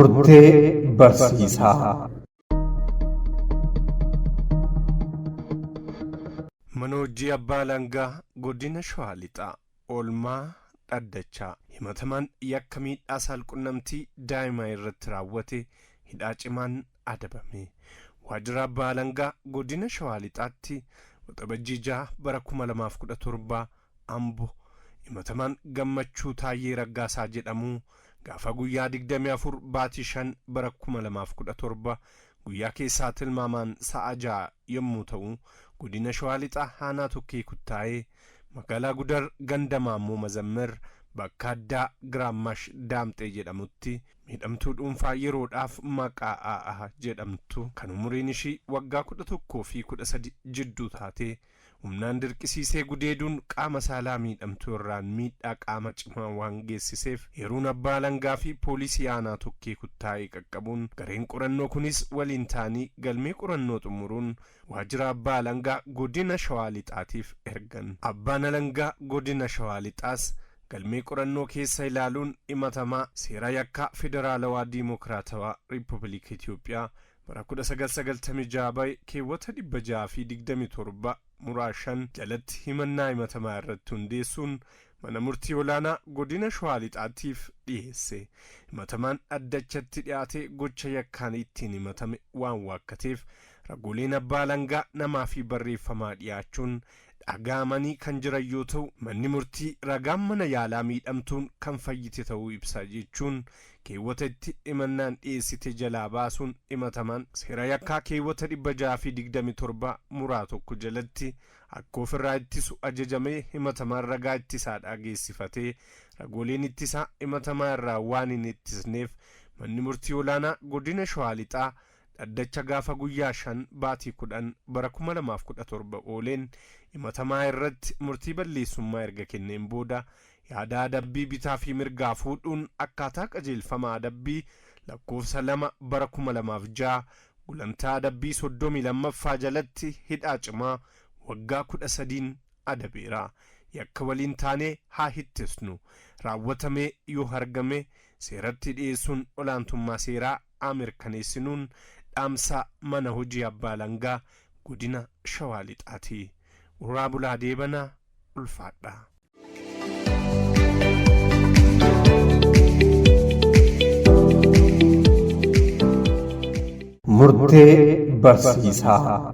murtee barsiisaa. Manojii Abbaa Langaa Godina Shawaa Lixaa Oolmaa Dhaddachaa himatamaan yakka miidhaa saalqunnamtii daa'imaa irratti raawwate hidhaa cimaan adabame. Waajjira Abbaa Langaa Godina Shawaa Lixaatti waxabajjii 6 bara 2017 Ambo himatamaan Gammachuu Taayyee Raggaasaa jedhamu gaafa guyyaa 24 baatii 5 bara 2017 guyyaa keessaa tilmaamaan sa'a 6 yommuu ta'u Godina Shawaa Lixaa Haanaa Tokkee Kuttaayee magaalaa Gudar ganda Maammoo Mazammar bakka addaa Giraammash Daamxee jedhamutti miidhamtuu dhuunfaa yeroodhaaf maqaa A'aa jedhamtu kan umuriin ishii waggaa 11 fi 13 jidduu taate humnaan dirqisiisee gudeeduun qaama saalaa miidhamtuu irraan miidhaa qaama cimaa waan geessiseef yeroon Abbaa Langaa fi poolisii Haanaa Tokkee Kuttaayee qaqqabuun gareen qorannoo kunis waliin taanii galmee qorannoo xumuruun waajjira Abbaa Langaa Godina Shawaa Lixaatiif ergan. Abbaan Langaa Godina Shawaa Lixaas galmee qorannoo keessa ilaaluun himatamaa seera yakkaa federaalawaa diimokiraatawaa Riippubilika Itiyoophiyaa bara 1996 keewwata 627 muraashan jalatti himannaa himatamaa irratti hundeessuun mana murtii olaanaa Godina Shawaa Lixaatiif dhiyeesse. Himatamaan dhaddachatti dhiyaatee gocha yakkaan ittiin himatame waan waakkateef ragooleen Abbaa Langaa namaa fi barreeffamaa dhiyaachuun dhagaamanii kan jiran yoo ta'u manni murtii ragaan mana yaalaa miidhamtuun kan fayyite ta'uu ibsa jechuun keewwata itti himannaan dhiyeessite jalaa baasuun himatamaan seera yakkaa keewwata 627 muraa tokko jalatti akka ofirraa ittisu ajajamee himatamaan ragaa ittisaa dhageessifatee ragooleen ittisaa himatamaa irraa waan hin ittisneef manni murtii olaanaa Godina Shawaa Lixaa dhaddacha gaafa guyyaa 5 baatii 10 bara 2017 ooleen himatamaa irratti murtii balleessummaa erga kenneen booda yaada adabbii bitaa fi mirgaa fuudhuun akkaataa qajeelfama adabbii lakkoofsa 2 bara 2006 gulantaa adabbii 32ffaa jalatti hidhaa cimaa waggaa 13 adabeera. Yakka waliin taanee haa hittisnu raawwatamee yoo argame seeratti dhiyeessuun olaantummaa seeraa mirkaneessinuun dhaamsa mana hojii Abbaa Langaa Godina Shawaa Lixaati. Uraa bulaa deebanaa ulfaadha. Murtee barsiisaa.